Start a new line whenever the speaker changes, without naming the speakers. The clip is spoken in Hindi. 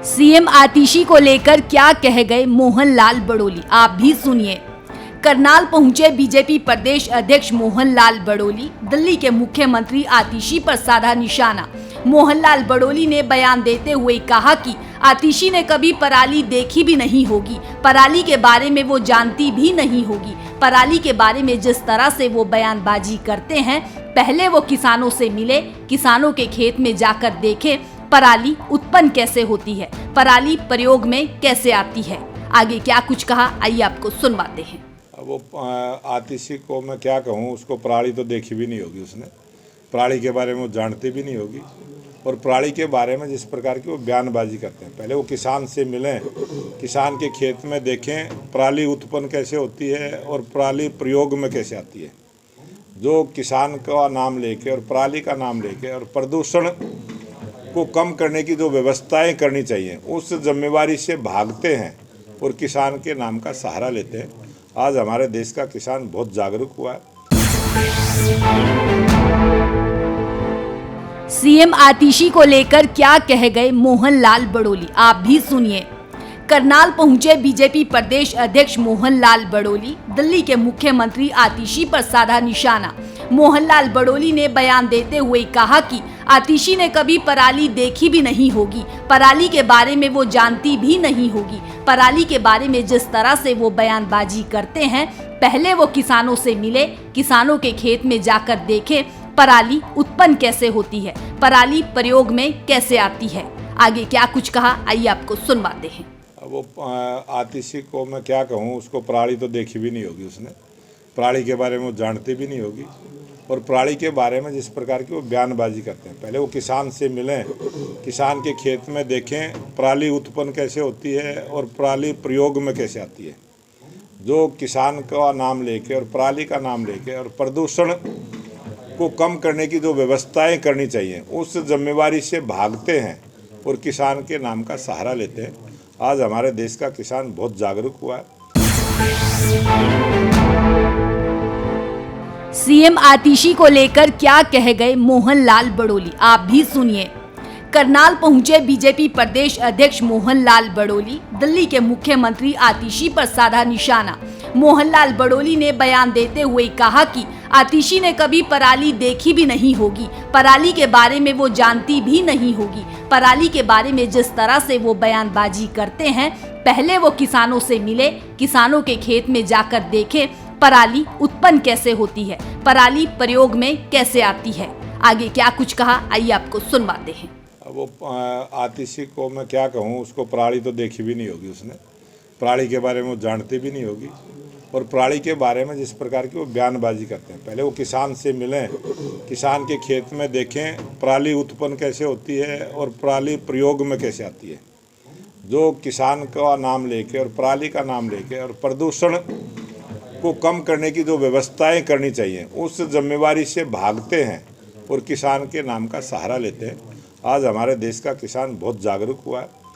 सीएम आतिशी को लेकर क्या कह गए मोहनलाल बड़ोली, आप भी सुनिए। करनाल पहुंचे बीजेपी प्रदेश अध्यक्ष मोहनलाल बड़ोली। दिल्ली के मुख्यमंत्री आतिशी पर साधा निशाना। मोहनलाल बड़ोली ने बयान देते हुए कहा कि आतिशी ने कभी पराली देखी भी नहीं होगी, पराली के बारे में वो जानती भी नहीं होगी। पराली के बारे में जिस तरह से वो बयानबाजी करते हैं, पहले वो किसानों से मिले, किसानों के खेत में जाकर देखे पराली उत्पन्न कैसे होती है, पराली प्रयोग में कैसे आती है। आगे क्या कुछ कहा, आइए आपको सुनवाते हैं।
वो आतिशी को मैं क्या कहूँ, उसको पराली तो देखी भी नहीं होगी, उसने पराली के बारे में वो जानती भी नहीं होगी। और पराली के बारे में जिस प्रकार की वो बयानबाजी करते हैं, पहले वो किसान से मिलें, किसान के खेत में देखें पराली उत्पन्न कैसे होती है और पराली प्रयोग में कैसे आती है। जो किसान का नाम लेके और पराली का नाम लेके और प्रदूषण को कम करने की जो व्यवस्थाएं करनी चाहिए, उस जिम्मेवारी से भागते हैं और किसान के नाम का सहारा लेते हैं। आज हमारे देश का किसान बहुत जागरूक हुआ है।
सीएम आतिशी को लेकर क्या कह गए मोहनलाल बड़ोली, आप भी सुनिए। करनाल पहुंचे बीजेपी प्रदेश अध्यक्ष मोहनलाल बड़ोली। दिल्ली के मुख्यमंत्री आतिशी पर साधा निशाना। मोहनलाल बड़ोली ने बयान देते हुए कहा कि आतिशी ने कभी पराली देखी भी नहीं होगी, पराली के बारे में वो जानती भी नहीं होगी। पराली के बारे में जिस तरह से वो बयानबाजी करते हैं, पहले वो किसानों से मिले, किसानों के खेत में जाकर देखे पराली उत्पन्न कैसे होती है, पराली प्रयोग में कैसे आती है। आगे क्या कुछ कहा, आइए आपको सुनवाते हैं।
वो आतिशी को मैं क्या कहूँ, उसको पराली तो देखी भी नहीं होगी, उसने पराली के बारे में वो जानती भी नहीं होगी। और पराली के बारे में जिस प्रकार की वो बयानबाजी करते हैं, पहले वो किसान से मिलें, किसान के खेत में देखें पराली उत्पन्न कैसे होती है और पराली प्रयोग में कैसे आती है। जो किसान का नाम लेके और पराली का नाम लेके और प्रदूषण को कम करने की जो व्यवस्थाएं करनी चाहिए, उस जिम्मेवारी से भागते हैं और किसान के नाम का सहारा लेते हैं। आज हमारे देश का किसान बहुत जागरूक हुआ है।
सीएम आतिशी को लेकर क्या कह गए मोहनलाल बड़ोली, आप भी सुनिए। करनाल पहुंचे बीजेपी प्रदेश अध्यक्ष मोहनलाल बड़ोली। दिल्ली के मुख्यमंत्री आतिशी पर साधा निशाना। मोहनलाल बड़ोली ने बयान देते हुए कहा कि आतिशी ने कभी पराली देखी भी नहीं होगी, पराली के बारे में वो जानती भी नहीं होगी। पराली के बारे में जिस तरह से वो बयानबाजी करते हैं, पहले वो किसानों से मिले, किसानों के खेत में जाकर देखे पराली उत्पन्न कैसे होती है, पराली प्रयोग में कैसे आती है। आगे क्या कुछ कहा, आइए आपको सुनवाते हैं।
वो आतिशी को मैं क्या कहूँ, उसको पराली तो देखी भी नहीं होगी, उसने पराली के बारे में वो जानती भी नहीं होगी। और पराली के बारे में जिस प्रकार की वो बयानबाजी करते हैं, पहले वो किसान से मिलें, किसान के खेत में देखें पराली उत्पन्न कैसे होती है और पराली प्रयोग में कैसे आती है। जो किसान का नाम लेके और पराली का नाम लेके और प्रदूषण को कम करने की जो व्यवस्थाएं करनी चाहिए, उस जिम्मेवारी से भागते हैं और किसान के नाम का सहारा लेते हैं। आज हमारे देश का किसान बहुत जागरूक हुआ है।